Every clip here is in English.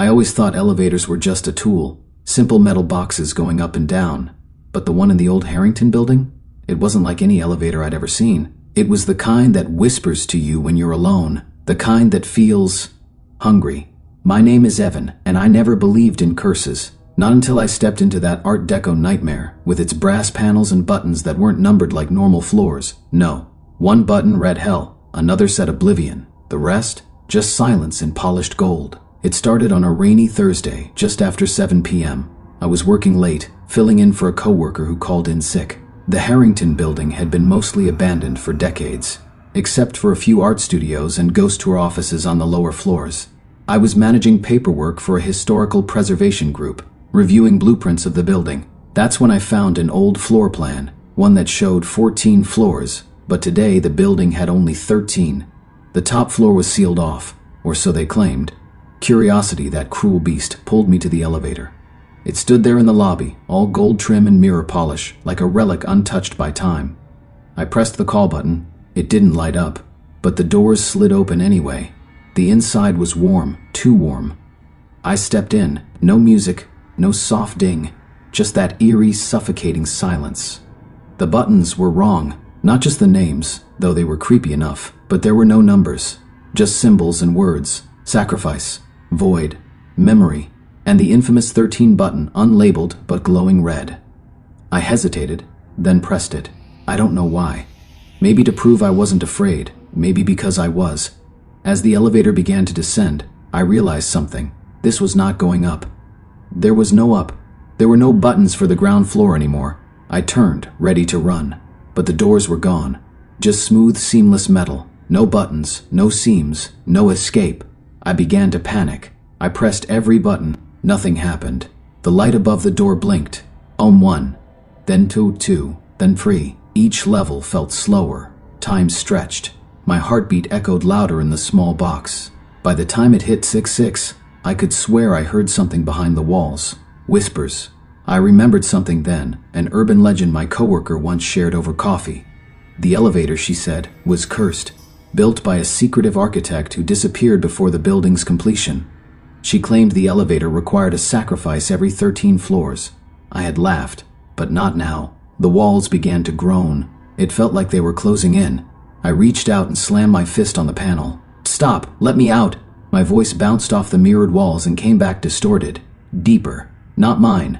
I always thought elevators were just a tool, simple metal boxes going up and down. But the one in the old Harrington Building? It wasn't like any elevator I'd ever seen. It was the kind that whispers to you when you're alone, the kind that feels hungry. My name is Evan, and I never believed in curses. Not until I stepped into that Art Deco nightmare, with its brass panels and buttons that weren't numbered like normal floors. No. One button read hell, another said Oblivion. The rest, just silence in polished gold. It started on a rainy Thursday, just after 7 p.m. I was working late, filling in for a coworker who called in sick. The Harrington Building had been mostly abandoned for decades, except for a few art studios and ghost tour offices on the lower floors. I was managing paperwork for a historical preservation group, reviewing blueprints of the building. That's when I found an old floor plan, one that showed 14 floors, but today the building had only 13. The top floor was sealed off, or so they claimed. Curiosity, that cruel beast, pulled me to the elevator. It stood there in the lobby, all gold trim and mirror polish, like a relic untouched by time. I pressed the call button. It didn't light up, but the doors slid open anyway. The inside was warm, too warm. I stepped in, no music, no soft ding, just that eerie, suffocating silence. The buttons were wrong, not just the names, though they were creepy enough, but there were no numbers, just symbols and words: sacrifice, void, memory, and the infamous 13 button, unlabeled but glowing red. I hesitated, then pressed it. I don't know why. Maybe to prove I wasn't afraid, maybe because I was. As the elevator began to descend, I realized something. This was not going up. There was no up. There were no buttons for the ground floor anymore. I turned, ready to run, but the doors were gone. Just smooth, seamless metal. No buttons, no seams, no escape. I began to panic. I pressed every button. Nothing happened. The light above the door blinked. 1, then 2, then 3. Each level felt slower. Time stretched. My heartbeat echoed louder in the small box. By the time it hit 6, I could swear I heard something behind the walls. Whispers. I remembered something then, an urban legend my coworker once shared over coffee. The elevator, she said, was cursed, built by a secretive architect who disappeared before the building's completion. She claimed the elevator required a sacrifice every 13 floors. I had laughed, but not now. The walls began to groan. It felt like they were closing in. I reached out and slammed my fist on the panel. "Stop! Let me out!" My voice bounced off the mirrored walls and came back distorted. Deeper. Not mine.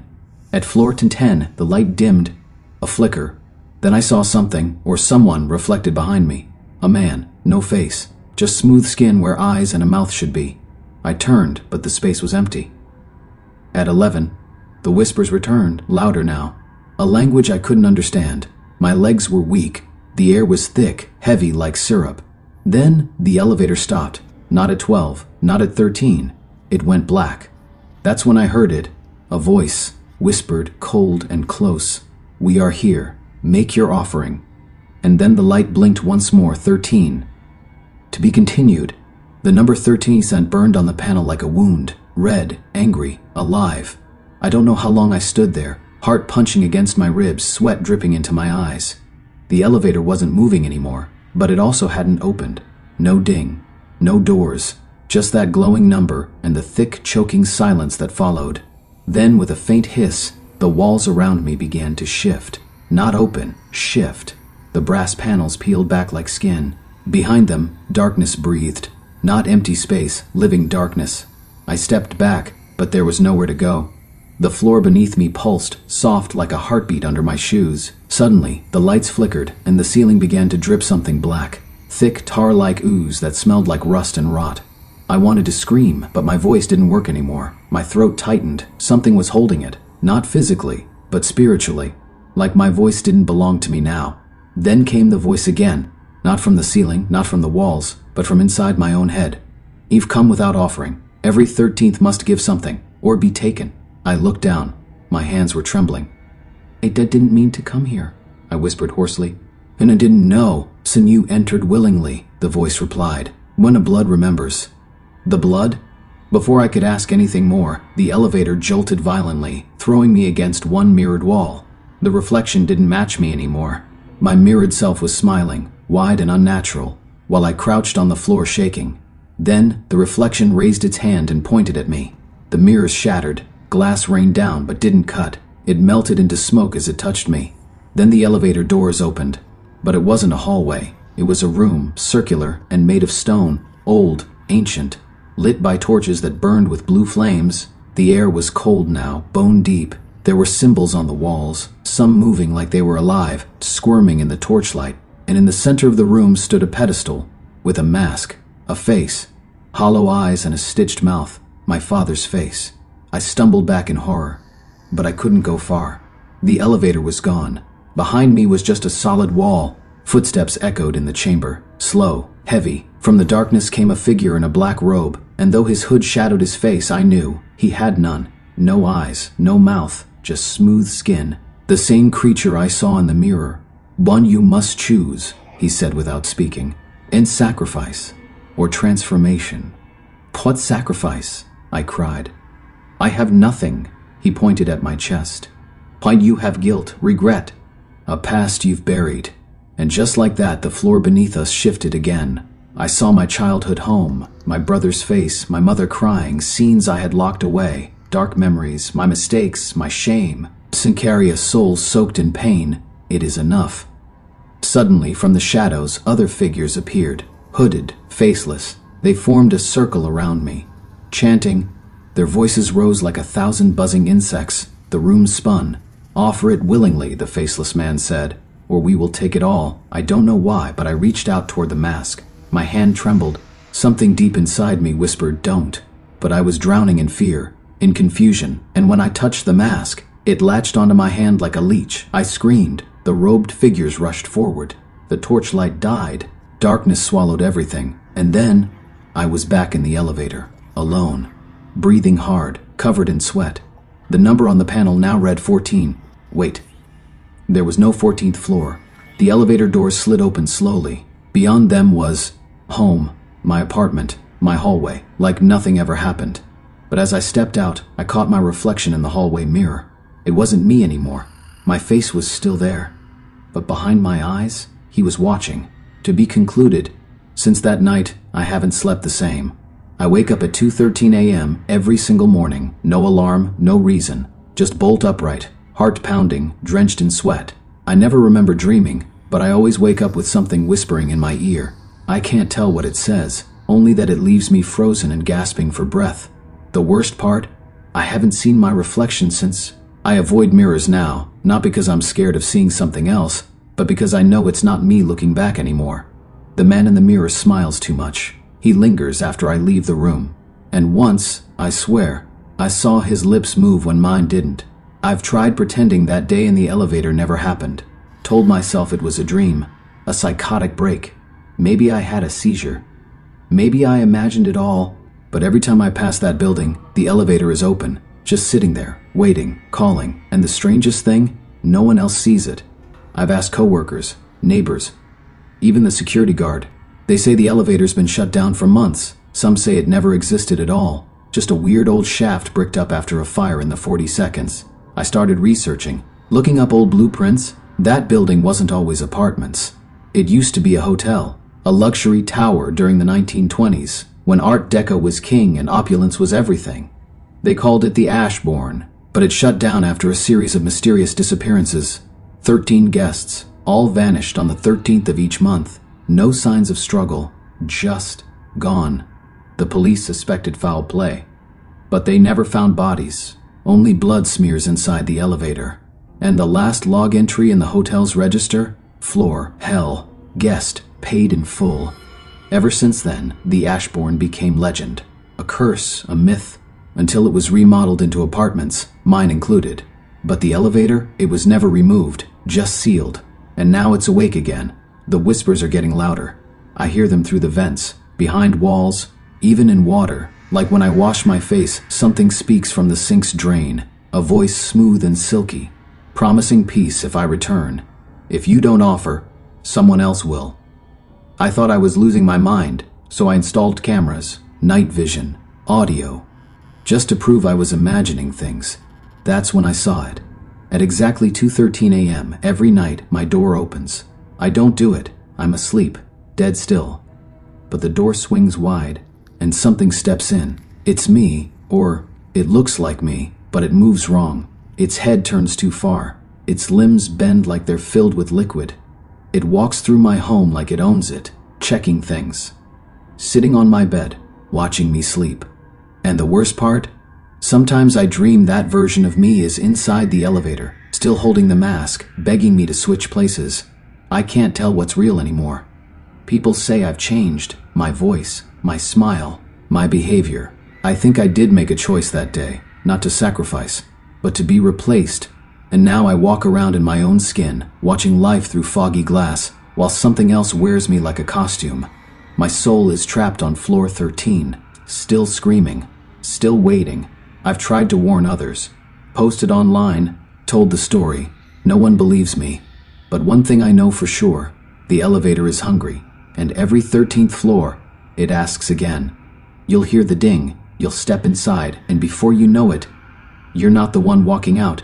At floor 10, the light dimmed. A flicker. Then I saw something, or someone, reflected behind me. A man. No face. Just smooth skin where eyes and a mouth should be. I turned, but the space was empty. At 11, the whispers returned, louder now. A language I couldn't understand. My legs were weak. The air was thick, heavy like syrup. Then the elevator stopped. Not at 12, not at 13. It went black. That's when I heard it. A voice, whispered, cold and close. "We are here. Make your offering." And then the light blinked once more. 13. To be continued. The number 13 cent burned on the panel like a wound. Red, angry, alive. I don't know how long I stood there, heart punching against my ribs, sweat dripping into my eyes. The elevator wasn't moving anymore, but it also hadn't opened. No ding. No doors, just that glowing number and the thick, choking silence that followed. Then, with a faint hiss, the walls around me began to shift. Not open, shift. The brass panels peeled back like skin. Behind them, darkness breathed. Not empty space, living darkness. I stepped back, but there was nowhere to go. The floor beneath me pulsed, soft like a heartbeat under my shoes. Suddenly, the lights flickered, and the ceiling began to drip something black. Thick, tar-like ooze that smelled like rust and rot. I wanted to scream, but my voice didn't work anymore. My throat tightened. Something was holding it. Not physically, but spiritually. Like my voice didn't belong to me now. Then came the voice again. Not from the ceiling, not from the walls, but from inside my own head. "You've come without offering. Every 13th must give something, or be taken." I looked down. My hands were trembling. "I didn't mean to come here," I whispered hoarsely. "And I didn't know. So you entered willingly," the voice replied. "When a blood remembers." The blood? Before I could ask anything more, the elevator jolted violently, throwing me against one mirrored wall. The reflection didn't match me anymore. My mirrored self was smiling, wide and unnatural, while I crouched on the floor shaking. Then, the reflection raised its hand and pointed at me. The mirrors shattered, glass rained down but didn't cut. It melted into smoke as it touched me. Then the elevator doors opened. But it wasn't a hallway. It was a room, circular and made of stone, old, ancient, lit by torches that burned with blue flames. The air was cold now, bone deep. There were symbols on the walls, some moving like they were alive, squirming in the torchlight. And in the center of the room stood a pedestal, with a mask, a face, hollow eyes and a stitched mouth. My father's face. I stumbled back in horror, but I couldn't go far. The elevator was gone. Behind me was just a solid wall. Footsteps echoed in the chamber, slow, heavy. From the darkness came a figure in a black robe, and though his hood shadowed his face, I knew he had none. No eyes, no mouth, just smooth skin. The same creature I saw in the mirror. One you must choose, he said without speaking. In sacrifice or transformation. What sacrifice? I cried. I have nothing, he pointed at my chest. Why, you have guilt, regret, a past you've buried. And just like that, the floor beneath us shifted again. I saw my childhood home, my brother's face, my mother crying, scenes I had locked away, dark memories, my mistakes, my shame. Sincarious soul soaked in pain. It is enough. Suddenly, from the shadows, other figures appeared, hooded, faceless. They formed a circle around me, chanting. Their voices rose like 1,000 buzzing insects. The room spun. Offer it willingly, the faceless man said, or we will take it all. I don't know why, but I reached out toward the mask. My hand trembled. Something deep inside me whispered, don't. But I was drowning in fear, in confusion, and when I touched the mask, it latched onto my hand like a leech. I screamed. The robed figures rushed forward. The torchlight died. Darkness swallowed everything. And then, I was back in the elevator, alone, breathing hard, covered in sweat. The number on the panel now read 14. Wait. There was no 14th floor. The elevator doors slid open slowly. Beyond them was home, my apartment, my hallway, like nothing ever happened. But as I stepped out, I caught my reflection in the hallway mirror. It wasn't me anymore. My face was still there. But behind my eyes, he was watching. To be concluded. Since that night, I haven't slept the same. I wake up at 2:13 a.m. every single morning. No alarm, no reason. Just bolt upright, heart pounding, drenched in sweat. I never remember dreaming, but I always wake up with something whispering in my ear. I can't tell what it says, only that it leaves me frozen and gasping for breath. The worst part? I haven't seen my reflection since. I avoid mirrors now, not because I'm scared of seeing something else, but because I know it's not me looking back anymore. The man in the mirror smiles too much. He lingers after I leave the room. And once, I swear, I saw his lips move when mine didn't. I've tried pretending that day in the elevator never happened. Told myself it was a dream, a psychotic break. Maybe I had a seizure. Maybe I imagined it all. But every time I pass that building, the elevator is open, just sitting there, waiting, calling. And the strangest thing, no one else sees it. I've asked coworkers, neighbors, even the security guard. They say the elevator's been shut down for months. Some say it never existed at all. Just a weird old shaft bricked up after a fire in the 42nds. I started researching, looking up old blueprints. That building wasn't always apartments. It used to be a hotel, a luxury tower during the 1920s, when Art Deco was king and opulence was everything. They called it the Ashbourne, but it shut down after a series of mysterious disappearances. 13 guests, all vanished on the 13th of each month. No signs of struggle, just gone. The police suspected foul play, but they never found bodies, only blood smears inside the elevator. And the last log entry in the hotel's register, floor, hell, guest, paid in full. Ever since then, the Ashbourne became legend, a curse, a myth, until it was remodeled into apartments, mine included. But the elevator, it was never removed, just sealed. And now it's awake again. The whispers are getting louder. I hear them through the vents, behind walls, even in water. Like when I wash my face, something speaks from the sink's drain, a voice smooth and silky, promising peace if I return. If you don't offer, someone else will. I thought I was losing my mind, so I installed cameras, night vision, audio, just to prove I was imagining things. That's when I saw it. At exactly 2:13 a.m. every night, my door opens. I don't do it. I'm asleep, dead still. But the door swings wide, and something steps in. It's me, or It looks like me, but it moves wrong. Its head turns too far. Its limbs bend like they're filled with liquid. It walks through my home like it owns it, checking things. Sitting on my bed, watching me sleep. And the worst part? Sometimes I dream that version of me is inside the elevator, still holding the mask, begging me to switch places. I can't tell what's real anymore. People say I've changed. My voice, my smile, my behavior. I think I did make a choice that day, not to sacrifice, but to be replaced. And now I walk around in my own skin, watching life through foggy glass, while something else wears me like a costume. My soul is trapped on floor 13, still screaming, still waiting. I've tried to warn others, posted online, told the story. No one believes me. But one thing I know for sure, the elevator is hungry, and every 13th floor, it asks again. You'll hear the ding, you'll step inside, and before you know it, you're not the one walking out,